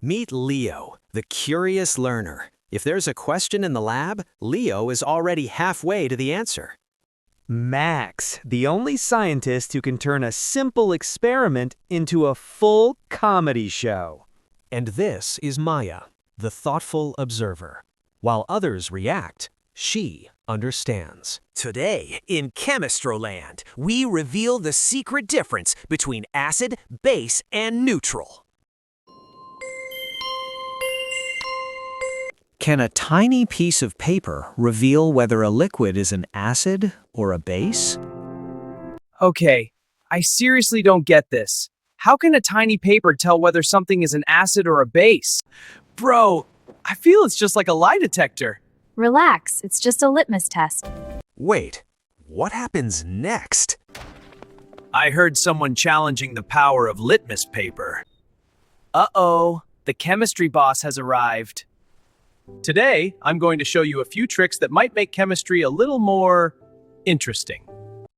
Meet Leo, the curious learner. If there's a question in the lab, Leo is already halfway to the answer. Max, the only scientist who can turn a simple experiment into a full comedy show. And this is Maya, the thoughtful observer. While others react, she understands. Today, in Chemistroland, we reveal the secret difference between acid, base, and neutral. Can a tiny piece of paper reveal whether a liquid is an acid or a base? Okay, I seriously don't get this. How can a tiny paper tell whether something is an acid or a base? Bro, I feel it's just like a lie detector. Relax, it's just a litmus test. Wait, what happens next? I heard someone challenging the power of litmus paper. Uh-oh, the chemistry boss has arrived. Today, I'm going to show you a few tricks that might make chemistry a little more interesting.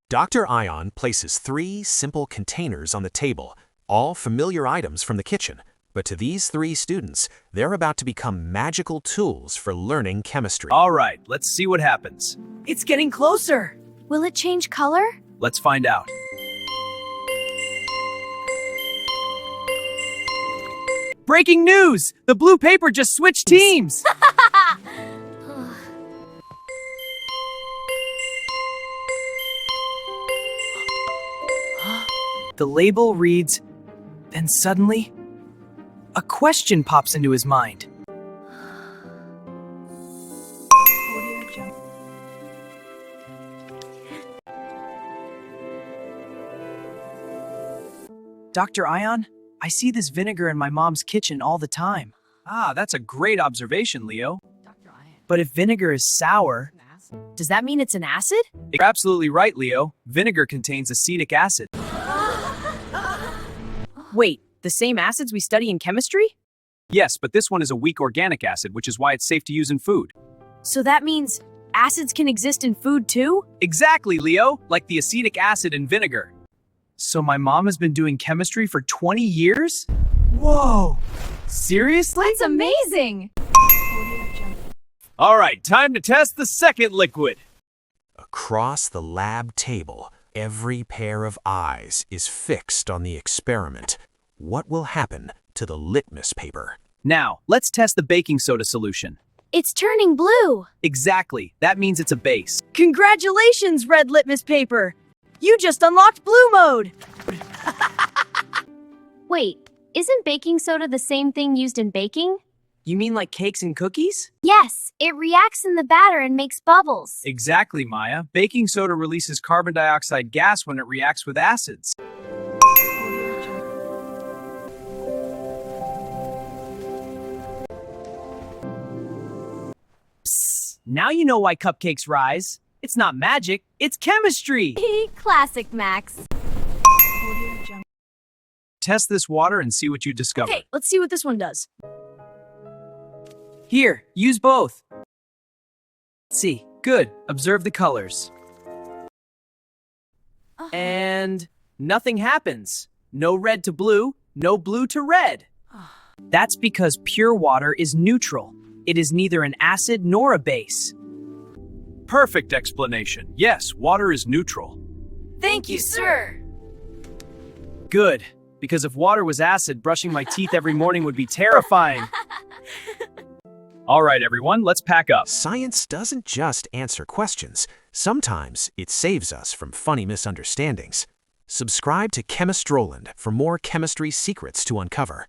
Dr. Ion places 3 simple containers on the table, all familiar items from the kitchen. But to these 3 students, they're about to become magical tools for learning chemistry. All right, let's see what happens. It's getting closer. Will it change color? Let's find out. Breaking news! The blue paper just switched teams! The label reads, then suddenly, a question pops into his mind. Dr. Ion, I see this vinegar in my mom's kitchen all the time. Ah, that's a great observation, Leo. But if vinegar is sour, Does that mean it's an acid? you're absolutely right, Leo. Vinegar contains acetic acid. Wait, the same acids we study in chemistry? Yes, but this one is a weak organic acid, which is why it's safe to use in food. So that means acids can exist in food too? Exactly, Leo, like the acetic acid in vinegar. So my mom has been doing chemistry for 20 years? Whoa! Seriously? That's amazing! All right, time to test the second liquid. Across the lab table, every pair of eyes is fixed on the experiment. What will happen to the litmus paper? Now, let's test the baking soda solution. It's turning blue! Exactly, that means it's a base. Congratulations, red litmus paper! You just unlocked blue mode! Wait, isn't baking soda the same thing used in baking? You mean like cakes and cookies? Yes, it reacts in the batter and makes bubbles. Exactly, Maya. Baking soda releases carbon dioxide gas when it reacts with acids. Psst, now you know why cupcakes rise. It's not magic, it's chemistry! Classic, Max. Test this water and see what you discover. Okay, let's see what this one does. Here, use both. Let's see. Good. Observe the colors. And nothing happens. No red to blue, no blue to red. That's because pure water is neutral. It is neither an acid nor a base. Perfect explanation. Yes, water is neutral. Thank you, sir! Good. Because if water was acid, brushing my teeth every morning would be terrifying. All right, everyone, let's pack up. Science doesn't just answer questions. Sometimes it saves us from funny misunderstandings. Subscribe to Chemistroland for more chemistry secrets to uncover.